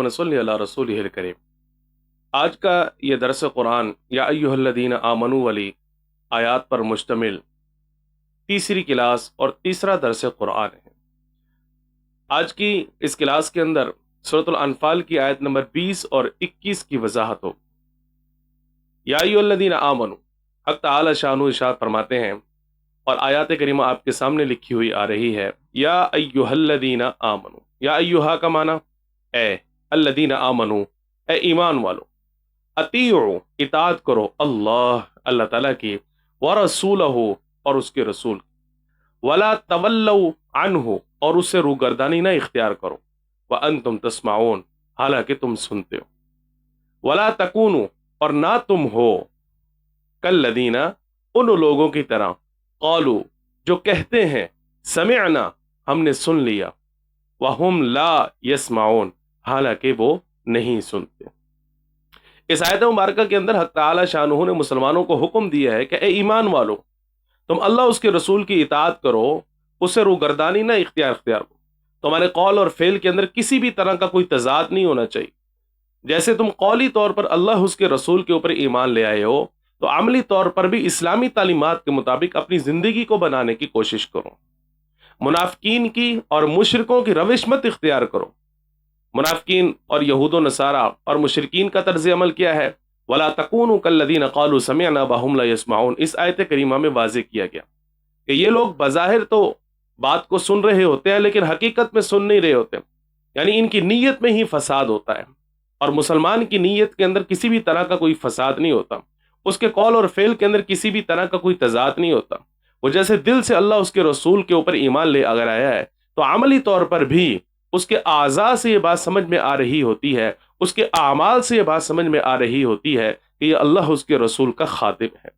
ونصلی علی رسولہ الکریم۔ آج کا یہ درس قرآن یا ایھا الذین آمنوا والی آیات پر مشتمل تیسری کلاس اور تیسرا درس قرآن ہے۔ آج کی اس کلاس کے اندر سورۃ الانفال کی آیت نمبر 20 اور 21 کی وضاحت ہو۔ یا ایھا الذین آمنوا، حق تعالی شانہ ارشاد فرماتے ہیں اور آیات کریمہ آپ کے سامنے لکھی ہوئی آ رہی ہے، یا ایھا الذین آمنوا۔ یا ایھا کا معنی اے، الذین آمنوا اے ایمان والو، اطیعوا اطاعت کرو اللہ تعالیٰ کی، ورسولہ اور اس کے رسول، ولا تولوا عنہ اور اس سے روگردانی نہ اختیار کرو، وانتم تسمعون حالانکہ تم سنتے ہو، ولا تکونوا اور نہ تم ہو کالذین ان لوگوں کی طرح، قالوا جو کہتے ہیں، سمعنا ہم نے سن لیا، وہم لا یسمعون حالانکہ وہ نہیں سنتے۔ اس آیت مبارکہ کے اندر حق تعالی شانہ نے مسلمانوں کو حکم دیا ہے کہ اے ایمان والو، تم اللہ اس کے رسول کی اطاعت کرو، اس سے روگردانی نہ اختیار کرو، تمہارے قول اور فعل کے اندر کسی بھی طرح کا کوئی تضاد نہیں ہونا چاہیے۔ جیسے تم قولی طور پر اللہ اس کے رسول کے اوپر ایمان لے آئے ہو، تو عملی طور پر بھی اسلامی تعلیمات کے مطابق اپنی زندگی کو بنانے کی کوشش کرو۔ منافقین کی اور مشرکوں کی روش مت اختیار کرو۔ منافقین اور یہود و نصارہ اور مشرکین کا طرز عمل کیا ہے؟ وَلَا تَكُونُوا كَالَّذِينَ قَالُوا سَمِعْنَا وَهُمْ لَا يَسْمَعُونَ۔ اس آیت کریمہ میں واضح کیا گیا کہ یہ لوگ بظاہر تو بات کو سن رہے ہوتے ہیں لیکن حقیقت میں سن نہیں رہے ہوتے، یعنی ان کی نیت میں ہی فساد ہوتا ہے، اور مسلمان کی نیت کے اندر کسی بھی طرح کا کوئی فساد نہیں ہوتا، اس کے قول اور فعل کے اندر کسی بھی طرح کا کوئی تضاد نہیں ہوتا۔ وہ جیسے دل سے اللہ اس کے رسول کے اوپر ایمان لے اگر آیا ہے، تو عملی طور پر بھی اس کے اعضاء سے یہ بات سمجھ میں آ رہی ہوتی ہے، اس کے اعمال سے یہ بات سمجھ میں آ رہی ہوتی ہے کہ یہ اللہ اس کے رسول کا خادم ہے۔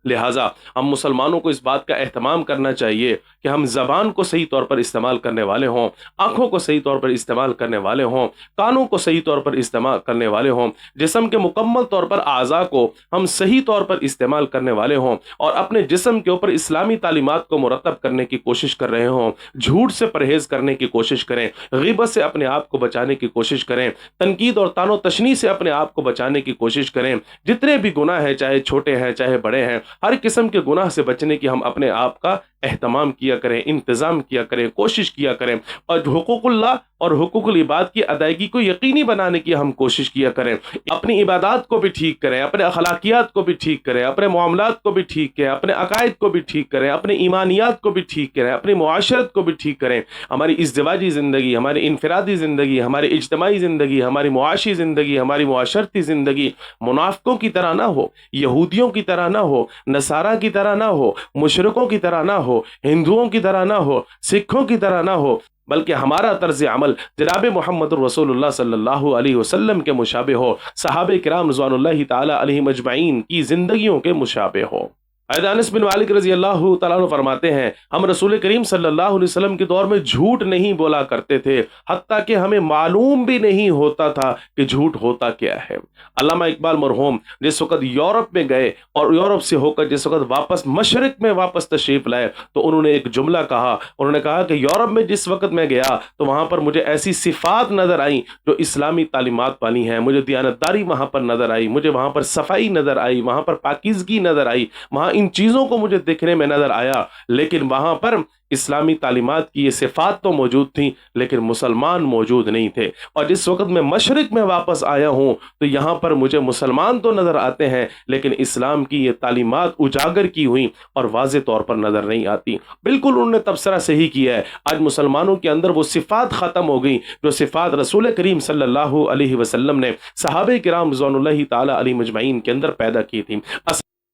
لہٰذا ہم مسلمانوں کو اس بات کا اہتمام کرنا چاہیے کہ ہم زبان کو صحیح طور پر استعمال کرنے والے ہوں، آنکھوں کو صحیح طور پر استعمال کرنے والے ہوں، کانوں کو صحیح طور پر استعمال کرنے والے ہوں، جسم کے مکمل طور پر اعضاء کو ہم صحیح طور پر استعمال کرنے والے ہوں، اور اپنے جسم کے اوپر اسلامی تعلیمات کو مرتب کرنے کی کوشش کر رہے ہوں، جھوٹ سے پرہیز کرنے کی کوشش کریں، غیبت سے اپنے آپ کو بچانے کی کوشش کریں، تنقید اور طعن و تشنیع سے اپنے آپ کو بچانے کی کوشش کریں۔ جتنے بھی گناہ ہیں، چاہے چھوٹے ہیں چاہے بڑے ہیں، ہر قسم کے گناہ سے بچنے کی ہم اپنے آپ کا اہتمام کیا کریں، انتظام کیا کریں، کوشش کیا کریں، اور حقوق اللہ اور حقوق العباد کی ادائیگی کو یقینی بنانے کی ہم کوشش کیا کریں۔ اپنی عبادات کو بھی ٹھیک کریں، اپنے اخلاقیات کو بھی ٹھیک کریں، اپنے معاملات کو بھی ٹھیک کریں، اپنے عقائد کو بھی ٹھیک کریں، اپنے ایمانیات کو بھی ٹھیک کریں، اپنی معاشرت کو بھی ٹھیک کریں۔ ہماری ازدواجی زندگی، ہماری انفرادی زندگی، ہماری اجتماعی زندگی، ہماری معاشی زندگی، ہماری معاشرتی زندگی منافقوں کی طرح نہ ہو، یہودیوں کی طرح نہ ہو، نصارہ کی طرح نہ ہو، مشرکوں کی طرح نہ ہو، ہندوؤں کی طرح نہ ہو، سکھوں کی طرح نہ ہو، بلکہ ہمارا طرز عمل جناب محمد رسول اللہ صلی اللہ علیہ وسلم کے مشابہ ہو، صحابہ کرام رضوان اللہ تعالی علیہم اجمعین کی زندگیوں کے مشابہ ہو۔ حضرت انس بن مالک رضی اللہ تعالیٰ عنہ فرماتے ہیں، ہم رسول کریم صلی اللہ علیہ وسلم کے دور میں جھوٹ نہیں بولا کرتے تھے، حتیٰ کہ ہمیں معلوم بھی نہیں ہوتا تھا کہ جھوٹ ہوتا کیا ہے۔ علامہ اقبال مرحوم جس وقت یورپ میں گئے اور یورپ سے ہو کر جس وقت واپس مشرق میں واپس تشریف لائے، تو انہوں نے ایک جملہ کہا، انہوں نے کہا کہ یورپ میں جس وقت میں گیا تو وہاں پر مجھے ایسی صفات نظر آئیں جو اسلامی تعلیمات والی ہیں، مجھے دیانتداری وہاں پر نظر آئی، مجھے وہاں پر صفائی نظر آئی، وہاں پر پاکیزگی نظر آئی، وہاں ان چیزوں کو مجھے دیکھنے میں نظر آیا، لیکن وہاں پر اسلامی تعلیمات کی یہ صفات تو موجود تھیں لیکن مسلمان موجود نہیں تھے۔ اور جس وقت میں مشرق میں واپس آیا ہوں تو یہاں پر مجھے مسلمان تو نظر آتے ہیں لیکن اسلام کی یہ تعلیمات اجاگر کی ہوئی اور واضح طور پر نظر نہیں آتی۔ بالکل انہوں نے تبصرہ صحیح کیا ہے، آج مسلمانوں کے اندر وہ صفات ختم ہو گئی جو صفات رسول کریم صلی اللہ علیہ وسلم نے صحابہ کرام رضوان اللہ تعالی علیہم اجمعین کے اندر پیدا کی تھی۔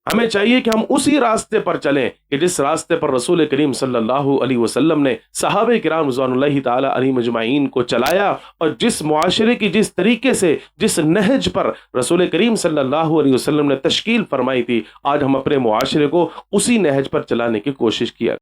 ہمیں چاہیے کہ ہم اسی راستے پر چلیں کہ جس راستے پر رسول کریم صلی اللہ علیہ وسلم نے صحابہ کرام رضوان اللہ تعالی علیہم اجمعین کو چلایا، اور جس معاشرے کی جس طریقے سے جس نہج پر رسول کریم صلی اللہ علیہ وسلم نے تشکیل فرمائی تھی، آج ہم اپنے معاشرے کو اسی نہج پر چلانے کی کوشش کیا۔